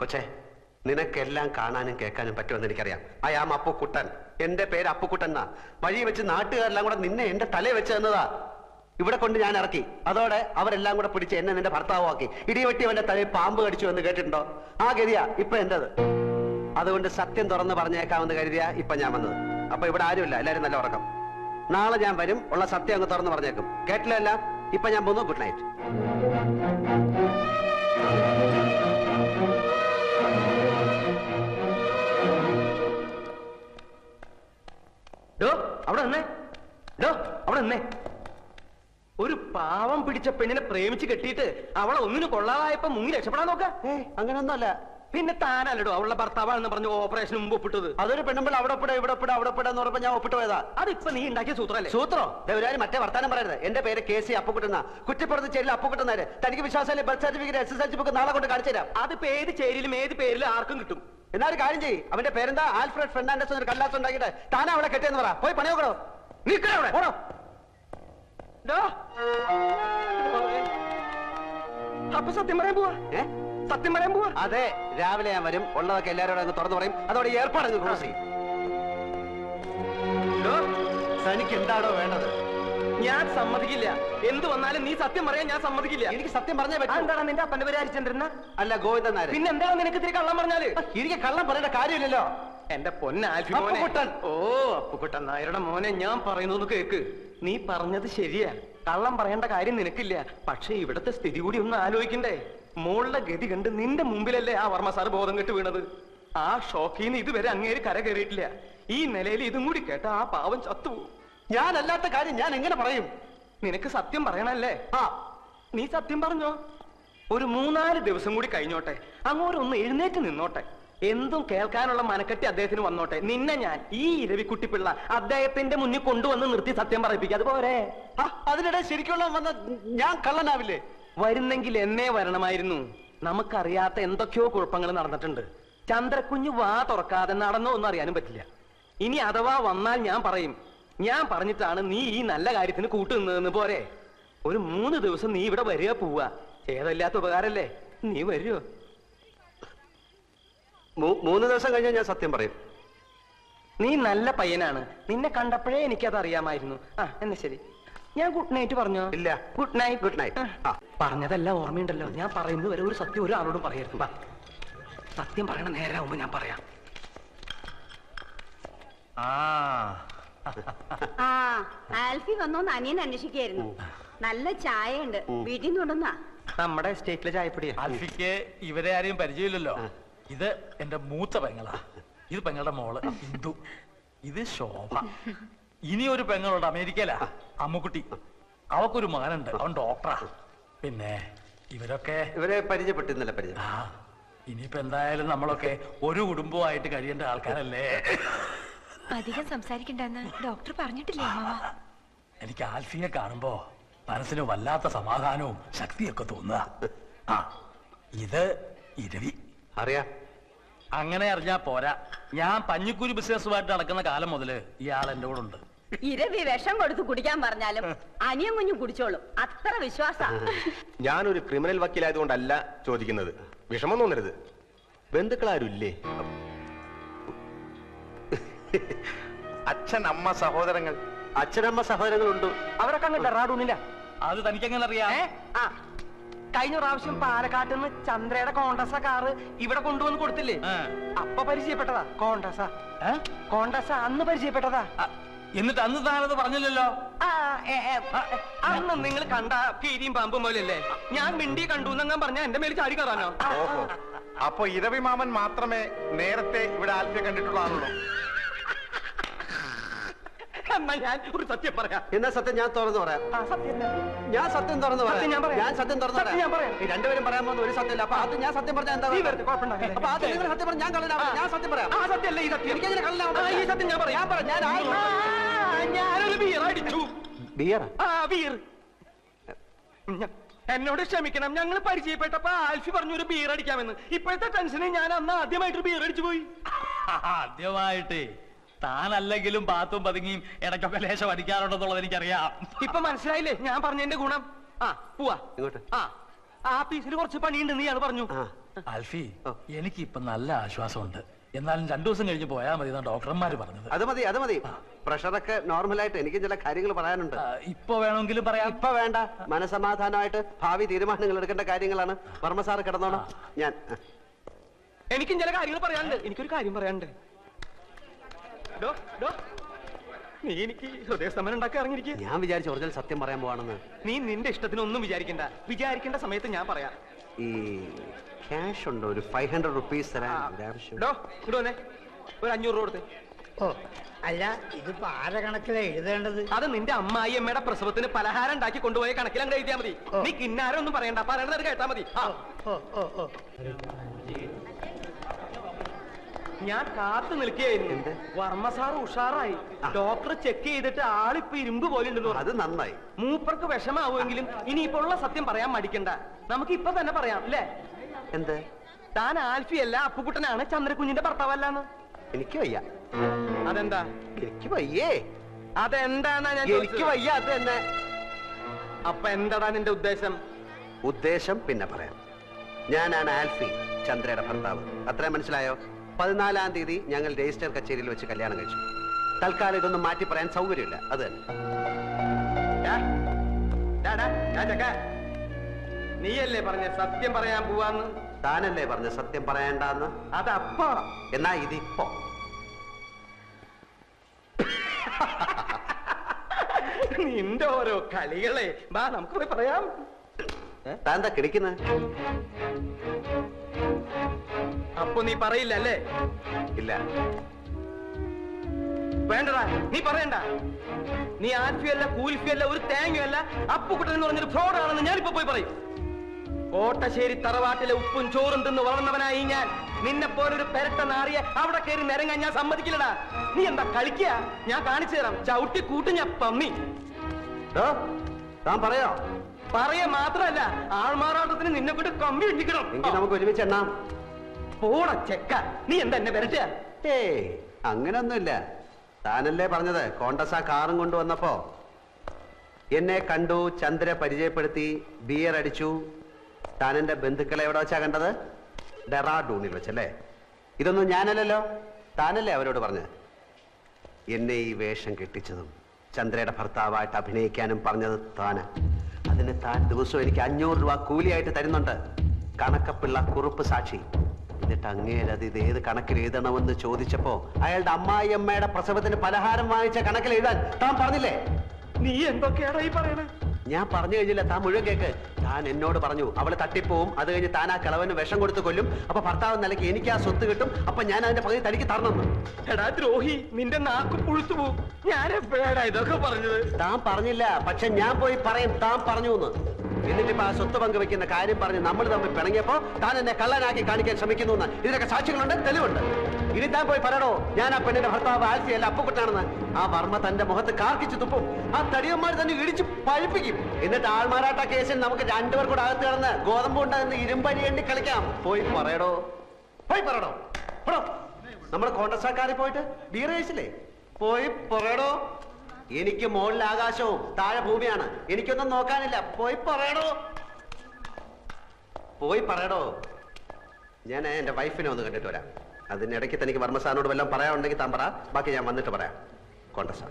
കൊച്ചേ, നിനക്കെല്ലാം കാണാനും കേൾക്കാനും പറ്റുമെന്ന് എനിക്കറിയാം. I am Appukuttan. എന്റെ പേര് അപ്പുക്കുട്ടൻ എന്നാ. വഴി വെച്ച് നാട്ടുകാരെല്ലാം കൂടെ നിന്നെ എന്റെ തലയിൽ വെച്ച് തന്നതാ. ഇവിടെ കൊണ്ട് ഞാൻ ഇറക്കി. അതോടെ അവരെല്ലാം കൂടെ പിടിച്ച് എന്നെ നിന്റെ ഭർത്താവാക്കി. ഇടിവെട്ടി അവന്റെ തലയിൽ പാമ്പ് കടിച്ചു എന്ന് കേട്ടിട്ടുണ്ടോ? ആ ഗതിയാ ഇപ്പൊ എന്റത്. അതുകൊണ്ട് സത്യം തുറന്ന് പറഞ്ഞേക്കാമെന്ന് കരുതിയാ ഇപ്പൊ ഞാൻ വന്നത്. അപ്പൊ ഇവിടെ ആരുമില്ല, എല്ലാരും നല്ല ഉറക്കം. നാളെ ഞാൻ വരും, ഉള്ള സത്യം അങ്ങ് തുറന്ന് പറഞ്ഞേക്കും. കേട്ടില്ല എല്ലാം? ഇപ്പൊ ഞാൻ പോന്നു. Good night. അവിടെ നിന്നേ. ഒരു പാവം പിടിച്ച പെണ്ണിനെ പ്രേമിച്ച് കെട്ടിയിട്ട് അവളെ ഒന്നിനു കൊള്ളാതായപ്പോ മുങ്ങി രക്ഷപ്പെടാൻ നോക്ക. അങ്ങനൊന്നുമല്ല. പിന്നെ താനല്ലടോ അവളുടെ ഭർത്താവാണെന്ന് പറഞ്ഞു ഓപ്പറേഷൻ മുമ്പ് ഒപ്പിട്ടത്. അതൊരു പെണ്ണുമ്പോൾ അവിടെ പെടാ ഇവിടെ പെടാ അവിടെ പെടാന്ന് പറഞ്ഞപ്പോ ഞാൻ ഒപ്പിട്ട് പോയതാ. അതിപ്പോ നീ ഉണ്ടാക്കിയ സൂത്രല്ലേ? സൂത്രോ? ഒരു മറ്റേ വർത്താനം പറയരുത്. എന്റെ പേര് KC അപ്പുക്കുട്ടൻ. കുറ്റിപ്പുറത്ത് ചേരിൽ അപ്പുക്കുട്ടനാര്. തനിക്ക് വിശ്വാസമല്ലേ? ബർത്ത് സർട്ടിഫിക്കറ്റ്, SSLC ബുക്ക് നാളെ കൊണ്ട് കാണിച്ചു തരാം. അതിപ്പോ ഏത് ചേരിയിലും ഏത് പേരിലും ആർക്കും കിട്ടും. എന്നാലും കാര്യം ചെയ്യും. അവന്റെ പേരെന്താ? Alfred Fernandez. ഒരു കല്ലാസ് ഉണ്ടാക്കിയിട്ട് താനാ അവളെ കെട്ടിയെന്ന് പറ. പോയി പണി നോക്കണോ? അപ്പൊ സത്യം പറയാൻ പോവാ? സത്യം പറയാൻ പോവാ? അതെ, രാവിലെ ഞാൻ വരും. ഉള്ളതൊക്കെ എല്ലാവരോടും അങ്ങ് തുറന്നു പറയും. അതോടെ ഏർപ്പാടങ്ങ് ക്ലോസ് ചെയ്യും. തനിക്ക് എന്താണോ വേണ്ടത്? ഞാൻ സമ്മതിക്കില്ല. എന്ത് വന്നാലും നീ സത്യം പറയാൻ ഞാൻ സമ്മതിക്കില്ല. എനിക്ക് സത്യം പറഞ്ഞേ പറ്റും. എന്താണ് നിന്റെ അപ്പന്റെ പേര്? ഹരിചന്ദ്രൻ? അല്ല, ഗോവിന്ദൻ നായർ. പിന്നെ എന്താണ് നിനക്ക് ഇത്തിരി കള്ളം പറഞ്ഞാല്? എനിക്ക് കള്ളം പറയേണ്ട കാര്യമില്ലല്ലോ. എന്റെ പൊന്നാൽഫിക്കുട്ടൻ. ഓ, അപ്പുക്കുട്ടൻ നായരുടെ മോനെ, ഞാൻ പറയുന്നത് കേക്ക്. നീ പറഞ്ഞത് ശരിയാ. കള്ളം പറയേണ്ട കാര്യം നിനക്കില്ല. പക്ഷെ ഇവിടത്തെ സ്ഥിതി കൂടി ഒന്ന് ആലോചിക്കണ്ടേ? മോളുടെ ഗതി കണ്ട് നിന്റെ മുമ്പിലല്ലേ ആ വർമ്മ സാർ ബോധം കെട്ട് വീണത്. ആ ഷോക്കിൽ നിന്ന് ഇതുവരെ അങ്ങേര് കര കയറിയിട്ടില്ല. ഈ നിലയിൽ ഇതും കൂടി കേട്ട ആ പാവം ചത്തുപോകും. ഞാനല്ലാത്ത കാര്യം ഞാൻ എങ്ങനെ പറയും? നിനക്ക് സത്യം പറയണല്ലേ? നീ സത്യം പറഞ്ഞോ. ഒരു 3-4 ദിവസം കൂടി കഴിഞ്ഞോട്ടെ, അങ്ങോട്ടൊന്ന് എഴുന്നേറ്റ് നിന്നോട്ടെ. എന്തും കേൾക്കാനുള്ള മനക്കെട്ടി അദ്ദേഹത്തിന് വന്നോട്ടെ. നിന്നെ ഞാൻ ഈ ഇരവിക്കുട്ടിപ്പിള്ള അദ്ദേഹത്തിന്റെ മുന്നിൽ കൊണ്ടുവന്ന് നിർത്തി സത്യം പറയിപ്പിക്കുക. അതുപോലെ അതിനിടെ ശരിക്കുള്ള വന്ന ഞാൻ കള്ളനാവില്ലേ? വരുന്നെങ്കിൽ എന്നേ വരണമായിരുന്നു. നമുക്കറിയാത്ത എന്തൊക്കെയോ കുഴപ്പങ്ങൾ നടന്നിട്ടുണ്ട്. ചന്ദ്രക്കുഞ്ഞ് വാ തുറക്കാതെ നടന്നോ ഒന്നും അറിയാനും പറ്റില്ല. ഇനി അഥവാ വന്നാൽ ഞാൻ പറയും. ഞാൻ പറഞ്ഞിട്ടാണ് നീ ഈ നല്ല കാര്യത്തിന് കൂട്ടുനിന്നതെന്ന്. പോരെ? ഒരു 3 ദിവസം നീ ഇവിടെ വരിക പോവുക. ഏതല്ലാത്ത ഉപകാരല്ലേ? നീ വരുമോ? 3 ദിവസം കഴിഞ്ഞാൽ ഞാൻ സത്യം പറയും. നീ നല്ല പയ്യനാണ്. നിന്നെ കണ്ടപ്പോഴേ എനിക്കത് അറിയാമായിരുന്നു. എന്നാ ശരി, ഞാൻ ഗുഡ് നൈറ്റ് പറഞ്ഞോ? ഇല്ല. Good night. Good night. പറഞ്ഞതെല്ലാം ഓർമ്മയുണ്ടല്ലോ. ഞാൻ പറയുന്നത് വരെ ഒരു സത്യം ഒരാളോടും പറയരുത്. സത്യം പറയണ നേരാവുമ്പോ ഞാൻ പറയാം. ആൽഫി വന്നോന്ന് അനിയൻ അന്വേഷിക്കായിരുന്നു. നല്ല ചായ ഉണ്ട്, വീട്ടിൽ നിന്ന് കൊണ്ടുവന്നാ. നമ്മുടെ സ്റ്റേറ്റിലെ ചായപ്പൊടിയാ. ആൽഫിക്ക് ഇവരെ ആരെയും പരിചയമില്ലല്ലോ. ഇത് എന്റെ മൂത്ത പെങ്ങളാ. ഇത് പെങ്ങളുടെ മോള് ഇന്ദു. ഇത് ശോഭ. ഇനി ഒരു പെങ്ങളുണ്ട് അമേരിക്കയിലാ, അമ്മുക്കുട്ടി. അവക്കൊരു മകനുണ്ട്, അവൻ ഡോക്ടറാ. പിന്നെ ഇവരെ പരിചയപ്പെട്ടിരുന്നല്ലേ? പരിചയം. ഇനിയിപ്പോ എന്തായാലും നമ്മളൊക്കെ ഒരു കുടുംബമായിട്ട് കഴിയേണ്ട ആൾക്കാരല്ലേ. അധികം സംസാരിക്കണ്ടെന്ന് ഡോക്ടർ പറഞ്ഞിട്ടില്ലേ അമ്മാവ? എനിക്ക് ആൽഫിയെ കാണുമ്പോ മനസ്സിന് വല്ലാത്ത സമാധാനവും ശക്തിയൊക്കെ തോന്നുക. ഇത് ഇരവി. അറിയാം. അങ്ങനെ അറിഞ്ഞാ പോരാ. ഞാൻ പഞ്ഞിക്കൂരി ബിസിനസ്സുമായിട്ട് നടക്കുന്ന കാലം മുതല് ഇയാൾ എന്റെ കൂടെ ഉണ്ട്. ഇരവി വിഷം കൊടുത്ത് കുടിക്കാൻ പറഞ്ഞാലും അനിയൻ കുഞ്ഞു കുടിച്ചോളും. അത്ര വിശ്വാസ. ഞാനൊരു ക്രിമിനൽ വക്കീലായതുകൊണ്ടല്ല ചോദിക്കുന്നത്. വിഷമം തോന്നരുത്. ബന്ധുക്കളാരും ഇല്ലേ? അച്ഛൻ, അമ്മ, സഹോദരങ്ങൾ. അച്ഛനമ്മ സഹോദരങ്ങളുണ്ട്. അവരൊക്കെ അങ്ങ് ഡെറാഡൂണില്ല. അത് തനിക്കെങ്ങനെ അറിയാം? കഴിഞ്ഞ പ്രാവശ്യം പാലക്കാട്ട് നിന്ന് ചന്ദ്രയുടെ കോണ്ടസ കാറ് ഇവിടെ കൊണ്ടുവന്ന് കൊടുത്തില്ലേ? അപ്പൊ പരിചയപ്പെട്ടതാ. കോണ്ടസ അന്ന് പരിചയപ്പെട്ടതാ. എന്നിട്ട് അന്ന് താനത് പറഞ്ഞില്ലല്ലോ. അന്ന് നിങ്ങൾ കണ്ട കീരിയും പാമ്പും പോലെയല്ലേ? ഞാൻ മിണ്ടി കണ്ടു എന്നങ്ങാൻ പറഞ്ഞ എന്റെ മേൽ ചാടി കയറാനോ? അപ്പൊ ഇരവി മാമൻ മാത്രമേ നേരത്തെ ഇവിടെ ആൽഫിയെ കണ്ടിട്ടുള്ളതാണല്ലോ. എന്നാ ഞാൻ ഒരു സത്യം പറയാം. എന്നാ സത്യം ഞാൻ തുറന്നു പറയാം. ഞാൻ സത്യം തുറന്നു പറയാം. ഞാൻ സത്യം തുറന്നു പറയാം. ഈ രണ്ടുപേരും പറയാൻ പോകുന്ന ഒരു സത്യമില്ല. അപ്പൊ അത് ഞാൻ സത്യം പറഞ്ഞാൽ എന്താ? അപ്പൊ അത് നിങ്ങൾ സത്യം പറഞ്ഞാൽ ഞാൻ കള്ളനാവും. ഞാൻ സത്യം പറയാം. സത്യമല്ല ഈ സത്യം. എനിക്കങ്ങനെ കള്ളനാവും. ഈ സത്യം ഞാൻ പറയാം. ഞാനൊരു ബിയർ അടിച്ചു. ബിയർ? ബിയർ. എന്നോട് ക്ഷമിക്കണം. ഞങ്ങൾ പരിചയപ്പെട്ടപ്പോ ആൽഫി പറഞ്ഞു ഒരു ബിയർ അടിക്കാമെന്ന്. ഇപ്പോഴത്തെ ടെൻഷന് ഞാൻ അന്ന് ആദ്യമായിട്ടൊരു ബിയർ അടിച്ചു പോയി. ആദ്യമായിട്ട്? താനല്ലെങ്കിലും പാത്തും പതുങ്ങിയും ഇടയ്ക്കൊക്കെ ലേശം അടിക്കാറുണ്ടെന്നുള്ളത് എനിക്കറിയാം. ഇപ്പൊ മനസ്സിലായില്ലേ ഞാൻ പറഞ്ഞതിന്റെ ഗുണം? പോവാ. ഇങ്ങോട്ട്. ആഫീസിൽ കുറച്ച് പണിയുണ്ട് നീ അത് പറഞ്ഞു. ആൽഫി എനിക്ക് ഇപ്പൊ നല്ല ആശ്വാസമുണ്ട്. എന്നാലും 2 ദിവസം കഴിഞ്ഞ് പോയാൽ മതി എന്നാണ് ഡോക്ടർമാര് പറഞ്ഞത്. അത് മതി. പ്രഷറൊക്കെ നോർമലായിട്ട് എനിക്ക് ചില കാര്യങ്ങൾ പറയാനുണ്ട്. ഇപ്പൊ വേണമെങ്കിലും പറയാം. ഇപ്പൊ വേണ്ട, മനസമാധാനമായിട്ട് ഭാവി തീരുമാനങ്ങൾ എടുക്കേണ്ട കാര്യങ്ങളാണ്. വർമ്മ സാറ് കിടന്നോണം. എനിക്കും ചില കാര്യങ്ങൾ പറയാനുണ്ട്. എനിക്കൊരു കാര്യം പറയാനുണ്ട്. നീ എനിക്ക് ഹൃദയസ്തംഭനം ഉണ്ടാക്കി ഇറങ്ങിയിരിക്കുക. ഞാൻ വിചാരിച്ചു ഒറിജിനൽ സത്യം പറയാൻ പോവാണെന്ന്. നീ നിന്റെ ഇഷ്ടത്തിനൊന്നും വിചാരിക്കേണ്ട സമയത്ത് ഞാൻ പറയാം. ഈ ക്യാഷ് ഉണ്ടോ? ഒരു 500 റുപ്പീസ് തരാൻ ഇങ്ങോട്ട് വന്നേ, ഒരു 500 രൂപ കൊടുത്തേ. ഓ അല്ല, ഇതിപ്പോ ആരെ കണക്കിലാ എഴുതേണ്ടത്? അത് നിന്റെ അമ്മായി അമ്മയുടെ പ്രസവത്തിന് പലഹാരം ഉണ്ടാക്കി കൊണ്ടുപോയ കണക്കിലങ്ങ് എഴുതിയാ മതി. നീ കിന്നാരം ഒന്നും പറയണ്ട, പറയണത് കേട്ടാ മതി. ഞാൻ കാത്തു നിൽക്കുകയായിരുന്നു. വർമ്മ സാർ ഉഷാറായി. ഡോക്ടർ ചെക്ക് ചെയ്തിട്ട് ആളിപ്പോ ഇരുമ്പ് പോലെ ഉണ്ടെന്ന്. അത് നന്നായി. മൂപ്പർക്ക് വിഷമാവുമെങ്കിലും ഇനിയിപ്പോ ഉള്ള സത്യം പറയാൻ മടിക്കണ്ട. നമുക്ക് ഇപ്പൊ തന്നെ പറയാം അല്ലേ? എന്ത്? താൻ ആൽഫിയല്ല, അപ്പുകുട്ടനാണ്, ചന്ദ്രകുഞ്ഞിന്റെ ഭർത്താവല്ലാന്ന്. എനിക്ക് വയ്യ. അതെന്താ? എനിക്ക് വയ്യേ. അതെന്താന്നാ ഞാൻ എനിക്ക് വയ്യ. അത് തന്നെ. അപ്പൊ എന്താടാ നിന്റെ ഉദ്ദേശം? ഉദ്ദേശം പിന്നെ പറയാം. ഞാനാണ് ആൽഫി, ചന്ദ്രയുടെ ഭർത്താവ്. അത്രയും മനസ്സിലായോ? 14-ാം തീയതി ഞങ്ങൾ രജിസ്റ്റർ കച്ചേരിയിൽ വെച്ച് കല്യാണം കഴിച്ചു. തൽക്കാലം ഇതൊന്നും മാറ്റി പറയാൻ സൗകര്യമില്ല. അത് തന്നെ. നീയല്ലേ പറഞ്ഞ സത്യം പറയാൻ പോവാന്ന്? താനല്ലേ പറഞ്ഞ സത്യം പറയണ്ടെന്ന്? അതപ്പോ. എന്നാ ഇതിപ്പോ. നിന്റെ ഓരോ കളികളെ ബാ നമുക്ക് പോയി പറയാം. താൻ എന്താ കിടക്കുന്നത്? അപ്പൊ നീ പറയില്ല അല്ലേ? ഇല്ല. വേണ്ടടാ, നീ പറയണ്ട. നീ ആൽഫിയല്ല, കൂൽഫിയല്ല, ഒരു തേങ്ങയല്ല, അപ്പുകുട്ടൻ എന്ന് പറഞ്ഞൊരു ഫ്രോഡാണെന്ന് ഞാനിപ്പോ പോയി പറയും. കോട്ടശ്ശേരി തറവാട്ടിലെ ഉപ്പും ചോറും തിന്ന് വളർന്നവനായി ഞാൻ. നിന്നെ പോലൊരു പെരട്ട നാറിയെ അവിടെ കയറി നിരങ്ങാൻ ഞാൻ സമ്മതിക്കില്ലടാ. നീ എന്താ കളിക്കുക? ഞാൻ കാണിച്ചു തരാം. ചവിട്ടി കൂട്ടും ഞാൻ പമ്മി. താൻ പറയോ? പറയാ മാത്രല്ല, ആൾമാറാട്ടത്തിന് നിന്നെ കൊണ്ട് കമ്പി ഇടിക്കണം. എങ്കിൽ നമുക്ക് ഒരുമിച്ച് എണ്ണാം. പോട ചെക്ക, നീ എന്താ എന്നെ വരട്ടുക? ഏയ്, അങ്ങനൊന്നുമില്ല. താനല്ലേ പറഞ്ഞത് കോണ്ടസ കാറും കൊണ്ടുവന്നപ്പോ എന്നെ കണ്ടു, ചന്ദ്ര പരിചയപ്പെടുത്തി, ബിയർ അടിച്ചു. താൻ എന്റെ ബന്ധുക്കളെ എവിടെ വെച്ചാ കണ്ടത്? ഡെറാഡൂണിൽ വെച്ചല്ലേ? ഇതൊന്നും ഞാനല്ലല്ലോ, താനല്ലേ അവരോട് പറഞ്ഞത്. എന്നെ ഈ വേഷം കെട്ടിച്ചതും ചന്ദ്രയുടെ ഭർത്താവായിട്ട് അഭിനയിക്കാനും പറഞ്ഞത് താന്. അതിന് താൻ ദിവസവും എനിക്ക് 500 രൂപ കൂലിയായിട്ട് തരുന്നുണ്ട്. കണക്കപ്പിള്ള കുറുപ്പ് സാക്ഷി. എന്നിട്ട് അങ്ങേരത് ഇത് ഏത് കണക്കിൽ എഴുതണമെന്ന് ചോദിച്ചപ്പോ അയാളുടെ അമ്മായിയമ്മയുടെ പ്രസവത്തിന് പലഹാരം വാങ്ങിച്ച കണക്കിൽ എഴുതാൻ താൻ പറഞ്ഞില്ലേ? നീ എന്തൊക്കെയാടാ ഈ പറയണേ? ഞാൻ പറഞ്ഞു കഴിഞ്ഞില്ല, താൻ മുഴുവൻ കേക്ക്. താൻ എന്നോട് പറഞ്ഞു അവള് തട്ടിപ്പോവും, അത് കഴിഞ്ഞ് താൻ ആ കിളവന് വിഷം കൊടുത്ത് കൊല്ലും, അപ്പൊ ഭർത്താവ് നിലയ്ക്ക് എനിക്ക് ആ സ്വത്ത് കിട്ടും, അപ്പൊ ഞാൻ അതിന്റെ പകുതി തനിക്ക് തരണം. എടാ ദ്രോഹി, നിന്റെ നാക്ക് പുഴുത്തു പോവും. ഞാൻ എപ്പോഴാടാ ഇതൊക്കെ പറഞ്ഞത്? താൻ പറഞ്ഞില്ല, പക്ഷെ ഞാൻ പോയി പറയും താൻ പറഞ്ഞു എന്ന്. എന്നിട്ടിപ്പോ ആ സ്വത്ത് പങ്കുവെക്കുന്ന കാര്യം പറഞ്ഞ് നമ്മൾ തമ്മിൽ പിണങ്ങിയപ്പോ താൻ എന്നെ കള്ളനാക്കി കാണിക്കാൻ ശ്രമിക്കുന്നു. ഇതിനൊക്കെ സാക്ഷികളുണ്ട്, തെളിവുണ്ട്. ഇനി താൻ പോയി പറയണോ ഞാൻ ആ പെണ്ണിന്റെ ഭർത്താവ് ആൽഫിയല്ല അപ്പുകുട്ടനാണെന്ന്? ആ വർമ്മ തന്റെ മുഖത്ത് കാർക്കിച്ചു തുപ്പും. ആ തടിയന്മാർ തന്നെ ഇടിച്ച് പഴിപ്പിക്കും. എന്നിട്ട് ആൾമാറാട്ട കേസിൽ നമുക്ക് 2 പേർ കൂടെ അകത്ത് കിടന്ന് ഗോതമ്പ് ഉണ്ടാകുന്ന ഇരുമ്പനി എണ്ണി കളിക്കാം. പോയി പറയടോ, പോയി പറയടോ. നമ്മുടെ കോൺഗ്രസ്സാക്കാരിൽ പോയിട്ട് ബീർ കഴിച്ചില്ലേ? പോയി പറയടോ. എനിക്ക് മുകളിൽ ആകാശവും താഴെ ഭൂമിയാണ്, എനിക്കൊന്നും നോക്കാനില്ല. പോയി പറയടോ, പോയി പറയടോ. ഞാൻ എന്റെ വൈഫിനെ ഒന്ന് കണ്ടിട്ട് വരാം. അതിനിടയ്ക്ക് തനിക്ക് വർമ്മ സാറിനോട് വല്ലതും പറയാനുണ്ടെങ്കിൽ താൻ പറ, ബാക്കി ഞാൻ വന്നിട്ട് പറയാം. കോൺഗ്രസ്